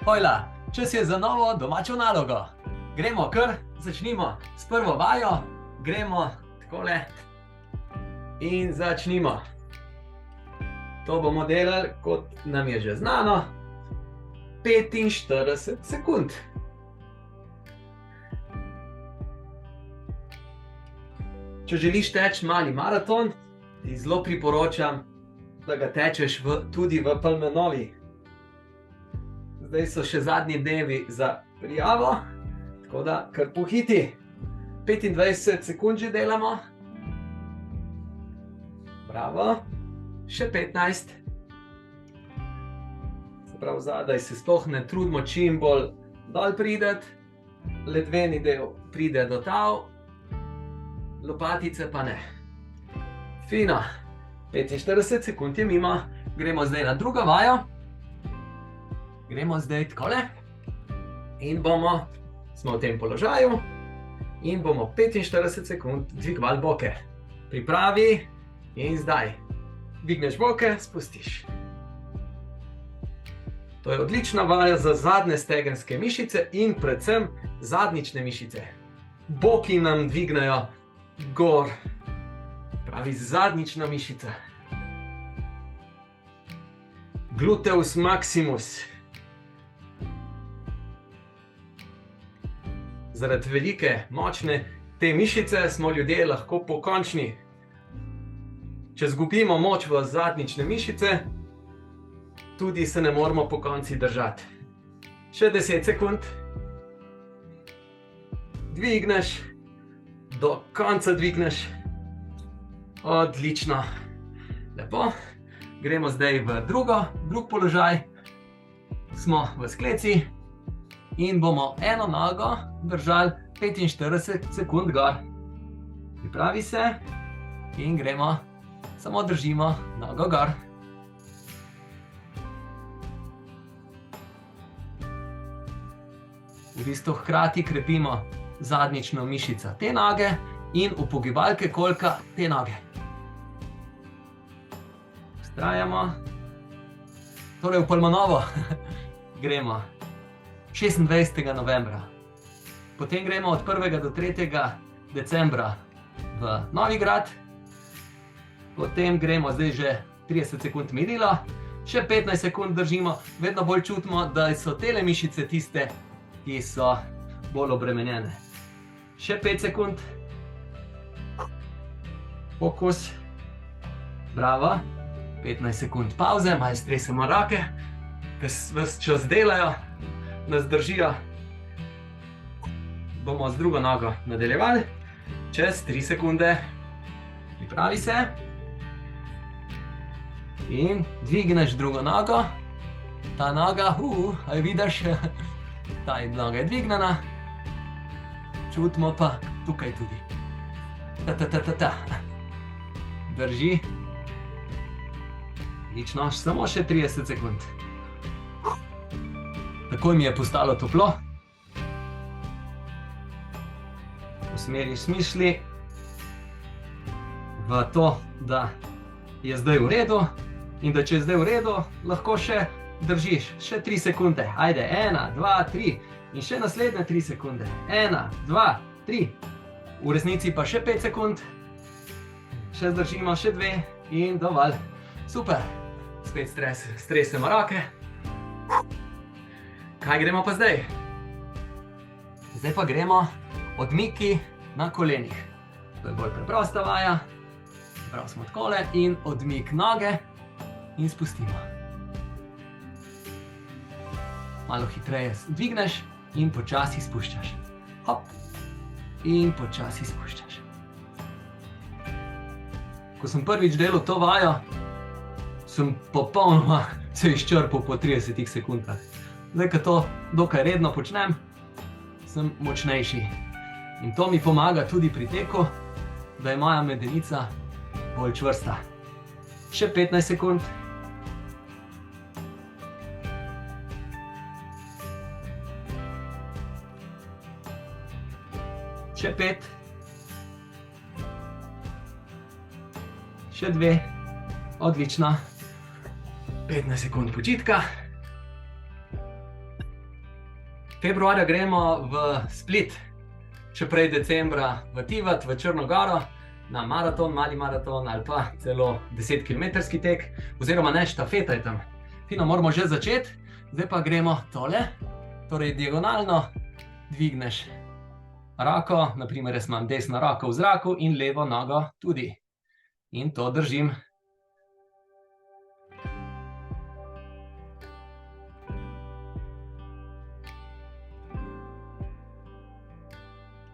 Hojla, čas je za novo domačo nalogo. Gremo kar, začnimo s prvo vajo. Gremo takole in začnimo. To bomo delali, kot nam je že znano, 45 sekund. Če želiš teči mali maraton, ti zelo priporočam, da ga tečeš tudi v Palmenovi. Zdaj so še zadnji dnevi za prijavo, tako da kar pohiti. 25 sekund že delamo. Bravo. Še 15. Se pravi, zadaj se sploh ne trudimo čim bolj dol prideti. Ledveni del pride do tal, lopatice pa ne. Fino. 45 sekund je mimo. Gremo zdaj na drugo vajo. Gremo zdaj takole. In smo v tem položaju. In bomo 45 sekund dvigovali boke. Pripravi in zdaj. Dvigneš boke, spustiš. To je odlična vaja za zadnje stegenske mišice in predvsem zadnjične mišice. Boki nam dvignejo gor. Pravi zadnjična mišica. Gluteus maximus. Zaradi velike, močne te mišice smo ljudje lahko pokončni. Če zgubimo moč v zadnjične mišice, tudi se ne moramo pokonci držati. Še 10 sekund. Dvigneš, do konca dvigneš. Odlično. Lepo. Gremo zdaj v drug položaj. Smo v skleci in bomo eno nogo držali 45 sekund gor. Pripravi se in gremo. Samo držimo nogo gor. V bistvu hkrati krepimo zadnjično mišico te noge in upogibalke kolka te noge. Vztrajamo. Torej v Palmenovo gremo 26. novembra. Potem gremo od 1. do 3. decembra v Novigrad. Potem gremo zdaj že 30 sekund minilo, še 15 sekund držimo, vedno bolj čutimo, da so tele mišice tiste, ki so bolj obremenjene. Še 5 sekund. Fokus. Bravo. 15 sekund pauze, malo stresemo roke, ki ves čas delajo, nas držijo. Bomo z drugo nogo nadaljevali. Čez 3 sekunde. Pripravi se. In dvigneš drugo nogo. Ta noga, aj vidiš, ta noga je dvignjena. Čutimo pa tukaj tudi. Drži. Odlično, samo še 30 sekund. Takoj mi je postalo toplo. Usmeriš misli v to, da je zdaj v redu. In da če je zdaj v redu, lahko še držiš. Še 3 sekunde. Ajde, 1, 2, 3. In še naslednje 3 sekunde. 1, 2, 3. V resnici pa še 5 sekund. Še zdržimo, še 2. In dovolj. Super. Spet stresemo roke. Kaj gremo pa zdaj? Zdaj pa gremo odmiki na kolenih. To je bolj preprosta vaja. Prav smo takole in odmik noge. In spustimo. Malo hitreje dvigneš in počasi spuščaš. Hop. In počasi spuščaš. Ko sem prvič delal to vajo, sem popolnoma se izčrpal po 30 sekundah. Zdaj, ko to dokaj redno počnem, sem močnejši. In to mi pomaga tudi pri teku, da je moja medenica bolj čvrsta. Še 15 sekund. Še 5. Še 2. Odlično. 15 sekund počitka. Februarja gremo v Split, še prej decembra v Tivat, v Črno Goro, na maraton, mali maraton ali pa celo 10-kilometrski tek, oziroma ne, štafeta je tam. Fino, moramo že začeti, zdaj pa gremo tole, torej diagonalno dvigneš roko, naprimer jaz imam desno roko v zraku in levo nogo tudi. In to držim.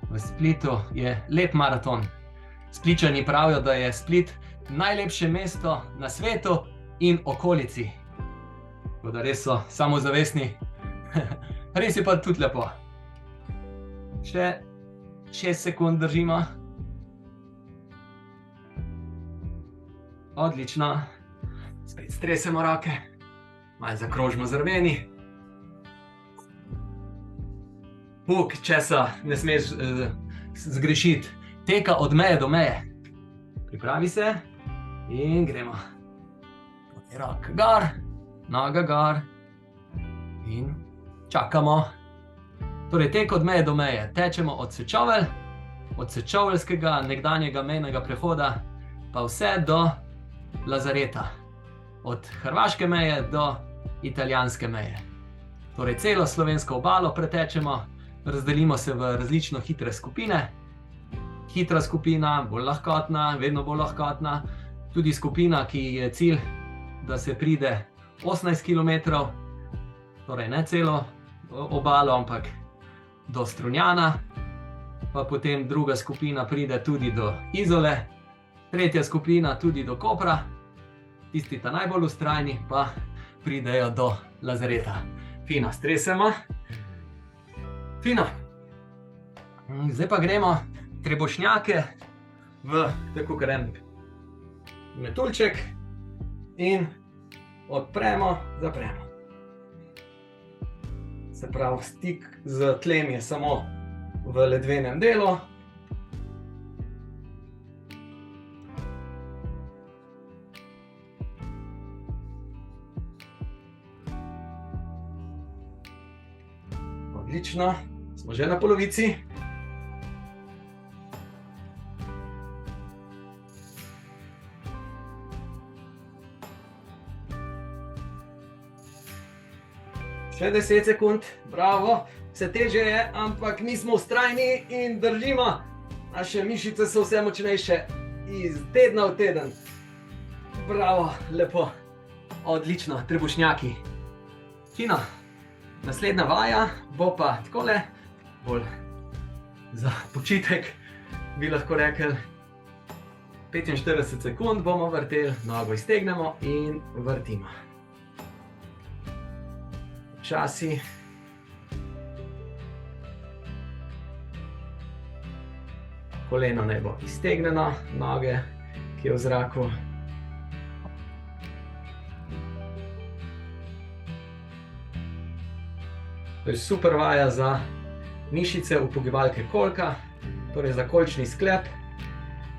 V Splitu je lep maraton. Spličani pravijo, da je Split najlepše mesto na svetu in okolici. Tako da res so samozavestni. Res je pa tudi lepo. Še 6 sekund držimo. Odlično. Spet stresemo roke. Malo zakrožimo z rameni. Puk, česa ne smeš zgrešiti. Teka od meje do meje. Pripravi se in gremo. Roka gor, noga gor in čakamo. Torej, tek od meje do meje. Tečemo od Sečovelj, od sečoveljskega nekdanjega mejnega prehoda, pa vse do Lazareta. Od hrvaške meje do italijanske meje. Torej, celo slovensko obalo pretečemo, razdelimo se v različno hitre skupine. Hitra skupina, bolj lahkotna, vedno bolj lahkotna. Tudi skupina, ki je cilj, da se pride 18 km, torej ne celo obalo, ampak do Strunjana. Pa potem druga skupina pride tudi do Izole, tretja skupina tudi do Kopra, tisti ta najbolj vztrajni pa pridejo do Lazareta. Fino, stresemo. Fino. Zdaj pa gremo trebušnjake v tako karen metuljček in odpremo, zapremo. Se pravi, stik z tlem je samo v ledvenem delu. Odlično, smo že na polovici. Še 10 sekund, bravo, vse težje je, ampak mi smo vztrajni in držimo. Naše mišice so vse močnejše iz tedna v teden. Bravo, lepo, odlično, trebušnjaki. Fino, naslednja vaja bo pa takole, bolj za počitek, bi lahko rekli. 45 sekund bomo vrteli, nogo iztegnemo in vrtimo. Časi. Koleno naj bo iztegnjeno, noge, ki je v zraku. To je super vaja za mišice upogivalke kolka, torej za kolčni sklep.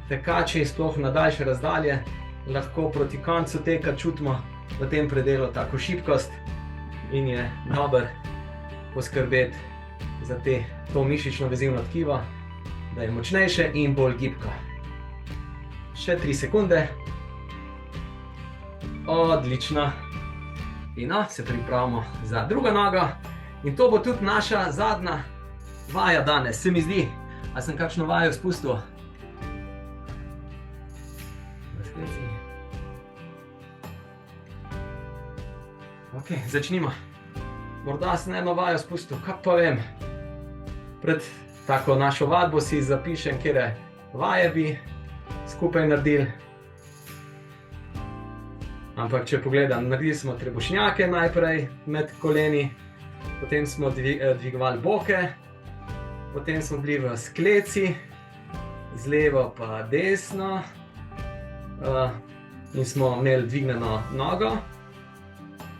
Tekači, sploh na daljše razdalje, lahko proti koncu teka čutimo v tem predelu tako šibkost. In je dober poskrbeti za to mišično vezivno tkivo, da je močnejše in bolj gibko. Še 3 sekunde. Odlično. In se pripravimo za drugo nogo. In to bo tudi naša zadnja vaja danes, se mi zdi. A sem kakšno vajo spustil? Ok, začnimo. Morda sem eno vajo spustil, kaj pa vem. Pred tako našo vadbo si zapišem, kere vaje bi skupaj naredili. Ampak če pogledam, naredili smo trebušnjake najprej med koleni, potem smo dvigovali boke, potem smo bili v skleci, z levo pa desno in smo imeli dvignjeno nogo.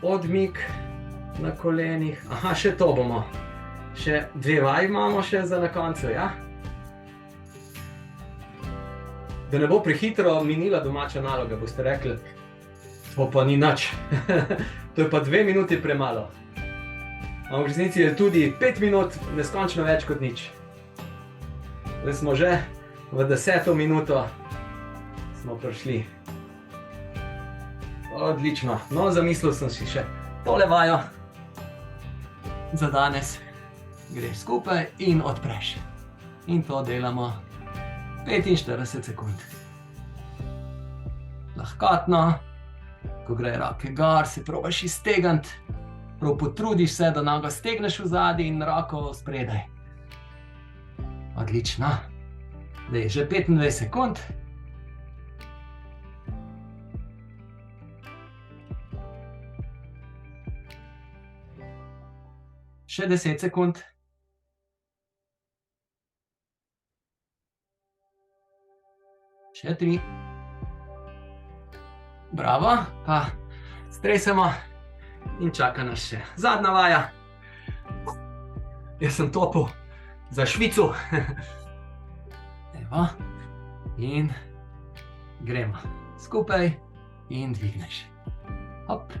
Odmik na kolenih. Aha, še to bomo. Še 2 vaji imamo še za na koncu, ja? Da ne bo prehitro minila domača naloga, boste rekli, to pa ni nič. To je pa 2 minuti premalo. v resnici je tudi 5 minut neskončno več kot nič. Zdaj smo že v 10. minuto smo prišli. Odlično. No, zamislil sem si še tole vajo za danes. Greš skupaj in odpreš. In to delamo 45 sekund. Lahkotno, ko gre roke gor, se probaš iztegniti, prav potrudiš se, da nogo stegneš v zadaj in roko spredaj. Odlično. Zdaj je že 25 sekund. Še 10 sekund. Še 3. Bravo, pa stresemo in čaka nas še zadnja vaja. Jaz sem topil za Švico. Evo, in gremo skupaj in dvigneš. Hop.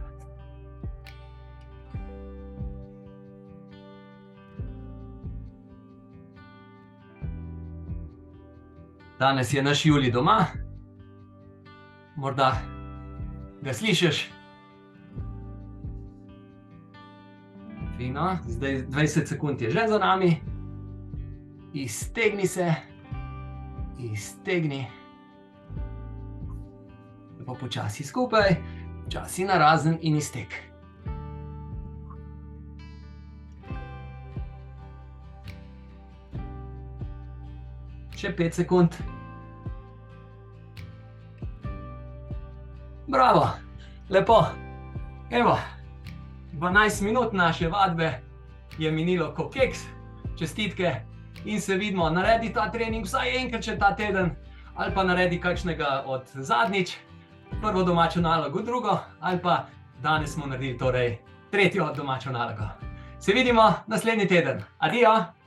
Danes je naš Julij doma. Morda ga slišiš. Fino, zdaj 20 sekund je že za nami. Iztegni se. Iztegni. Lepo počasi skupaj, počasi narazen in izteg. Še 5 sekund. Bravo, lepo. Evo, 12 minut naše vadbe je minilo kot keks. Čestitke in se vidimo. Naredi ta trening vsaj enkrat še ta teden ali pa naredi kakšnega od zadnjič. Prvo domačo nalogo, drugo ali pa danes smo naredili torej tretjo domačo nalogo. Se vidimo naslednji teden. Adijo!